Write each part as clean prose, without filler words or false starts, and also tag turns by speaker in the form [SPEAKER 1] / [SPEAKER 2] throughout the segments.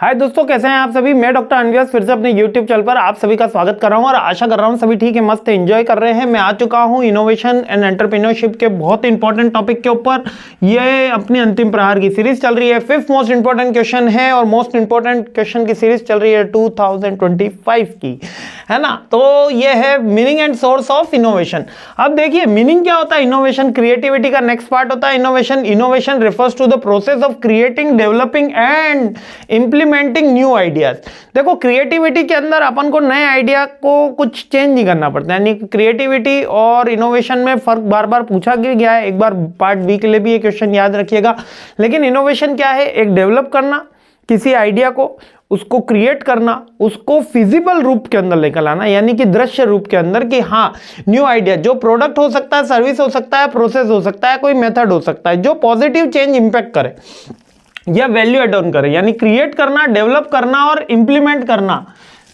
[SPEAKER 1] हाय दोस्तों, कैसे हैं आप सभी। मैं डॉक्टर अनव्यास फिर से अपने YouTube चैनल पर आप सभी का स्वागत कर रहा हूं और आशा कर रहा हूं सभी ठीक है, मस्त एंजॉय कर रहे हैं। मैं आ चुका हूं इनोवेशन एंड एंटरप्रेन्योरशिप के बहुत इंपॉर्टेंट टॉपिक के ऊपर। ये अपनी अंतिम प्रहार की सीरीज चल रही है। 5th मोस्ट इंपॉर्टेंट क्वेश्चन है और मोस्ट इंपॉर्टेंट क्वेश्चन की सीरीज चल रही है 2025 की, है ना। तो ये है meaning and source of innovation. अब देखिए मीनिंग क्या होता है। इनोवेशन क्रिएटिविटी का नेक्स्ट पार्ट होता है। Innovation refers to the process of creating, developing and implementing new ideas. देखो क्रिएटिविटी के अंदर अपन को नए आइडिया को कुछ चेंज नहीं करना पड़ता है। यानी क्रिएटिविटी और इनोवेशन में फर्क बार बार पूछा गया है। एक बार पार्ट बी के लिए भी ये क्वेश्चन याद रखिएगा। लेकिन इनोवेशन क्या है, एक डेवलप करना किसी आइडिया को, उसको क्रिएट करना, उसको फिजिबल रूप के अंदर लेकर आना, यानी कि दृश्य रूप के अंदर कि हाँ न्यू आइडिया, जो प्रोडक्ट हो सकता है, सर्विस हो सकता है, प्रोसेस हो सकता है, कोई मेथड हो सकता है, जो पॉजिटिव चेंज इंपैक्ट करे या वैल्यू एड ऑन करे। यानी क्रिएट करना, डेवलप करना और इंप्लीमेंट करना।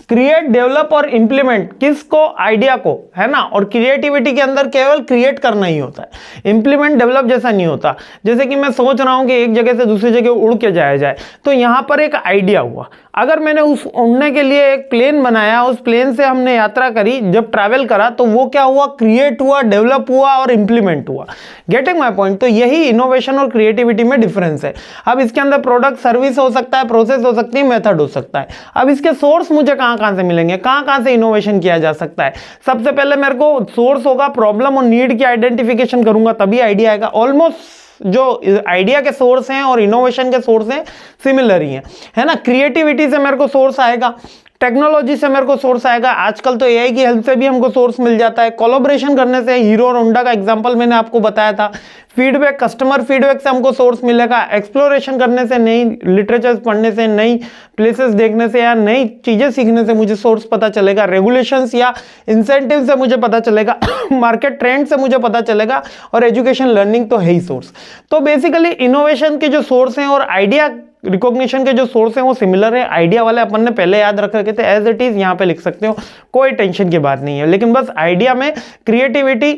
[SPEAKER 1] क्रिएट, डेवलप और इंप्लीमेंट किसको, आइडिया को, है ना। और क्रिएटिविटी के अंदर केवल क्रिएट करना ही होता है, इंप्लीमेंट डेवलप जैसा नहीं होता। जैसे कि मैं सोच रहा हूं कि एक जगह से दूसरी जगह उड़ के जाया जाए, तो यहां पर एक आइडिया हुआ। अगर मैंने उस उड़ने के लिए एक प्लेन बनाया, उस प्लेन से हमने यात्रा करी, जब ट्रैवल करा, तो वो क्या हुआ, क्रिएट हुआ, डेवलप हुआ और इंप्लीमेंट हुआ। Getting my point. तो यही इनोवेशन और क्रिएटिविटी में डिफरेंस है। अब इसके अंदर प्रोडक्ट, सर्विस हो सकता है, प्रोसेस हो सकती है, मेथड हो सकता है। अब इसके सोर्स मुझे कहां से मिलेंगे, कहां से इनोवेशन किया जा सकता है। सबसे पहले मेरे को सोर्स होगा, प्रॉब्लम और नीड की आइडेंटिफिकेशन करूंगा तभी आइडिया आएगा। ऑलमोस्ट जो आइडिया के सोर्स हैं और इनोवेशन के सोर्स हैं सिमिलर ही हैं, है ना। क्रिएटिविटी से मेरे को सोर्स आएगा, टेक्नोलॉजी से मेरे को सोर्स आएगा। आजकल तो एआई की हेल्प से भी हमको सोर्स मिल जाता है। कोलैबोरेशन करने से, हीरो और होंडा का एग्जांपल मैंने आपको बताया था। फीडबैक, कस्टमर फीडबैक से हमको सोर्स मिलेगा। एक्सप्लोरेशन करने से, नई लिटरेचर पढ़ने से, नई प्लेसेस देखने से या नई चीजें सीखने से मुझे सोर्स पता चलेगा। रेगुलेशंस या इंसेंटिव से मुझे पता चलेगा। मार्केट ट्रेंड से मुझे पता चलेगा। और एजुकेशन, लर्निंग तो है ही सोर्स। तो बेसिकली इनोवेशन के जो सोर्स हैं और आइडिया रिकॉग्निशन के जो सोर्स हैं वो सिमिलर है। आइडिया वाले अपन ने पहले याद रख रखे थे, एज इट इज यहां पे लिख सकते हो, कोई टेंशन की बात नहीं है। लेकिन बस आइडिया में क्रिएटिविटी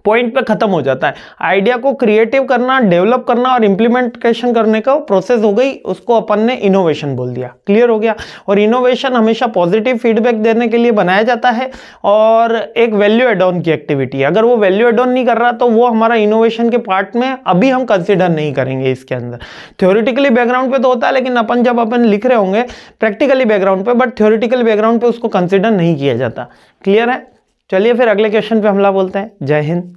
[SPEAKER 1] पॉइंट पे खत्म हो जाता है। आइडिया को क्रिएटिव करना, डेवलप करना और इंप्लीमेंटेशन करने का प्रोसेस हो गई, उसको अपन ने इनोवेशन बोल दिया। क्लियर हो गया। और इनोवेशन हमेशा पॉजिटिव फीडबैक देने के लिए बनाया जाता है और एक वैल्यू एड ऑन की एक्टिविटी है। अगर वो वैल्यू एड ऑन नहीं कर रहा तो वो हमारा इनोवेशन के पार्ट में अभी हम कंसिडर नहीं करेंगे। इसके अंदर थ्योरेटिकली बैकग्राउंड पे तो होता है, लेकिन अपन लिख रहे होंगे प्रैक्टिकली बैकग्राउंड पे, बट थ्योरेटिकल बैकग्राउंड पे उसको कंसिडर नहीं किया जाता। क्लियर है। चलिए फिर अगले क्वेश्चन पे हमला बोलते हैं। जय हिंद।